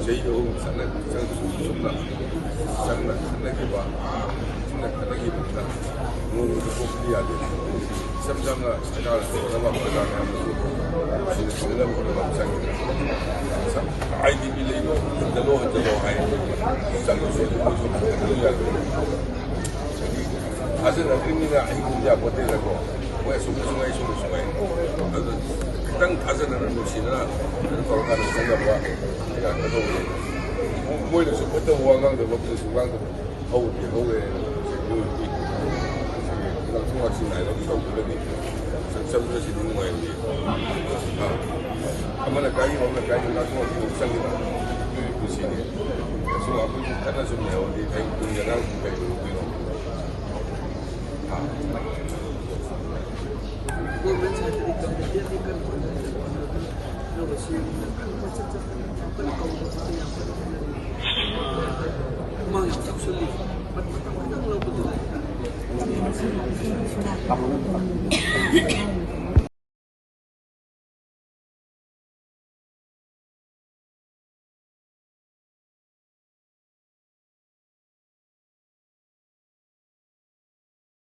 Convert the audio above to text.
제이홉 상나 상나 상나 상나기 봐 상나 상나기 본다 뭐 꼭 해야 돼 삼장아 사장을 돌아가 보다가 하면서 지금 보는 상이다 아이디 빌리고 흔들어 하이 상도 좀 해야 돼 가서는 의미가 아니고 야 못해라고 왜 숨숨에 일단 가서는 무시나 돌아가는 생각과 내가 그래도 모이는 수부터 우왕강도 먹고 수강도 하고 하고에 그냥 통화식 나이도 그러니 선수들이 있는 거예요. 아마나 가기 오면 가기 나서 생기다 그 시기 그래서 앞으로 하나 좀 해요. 우리 대국이랑 국가이고 Kamu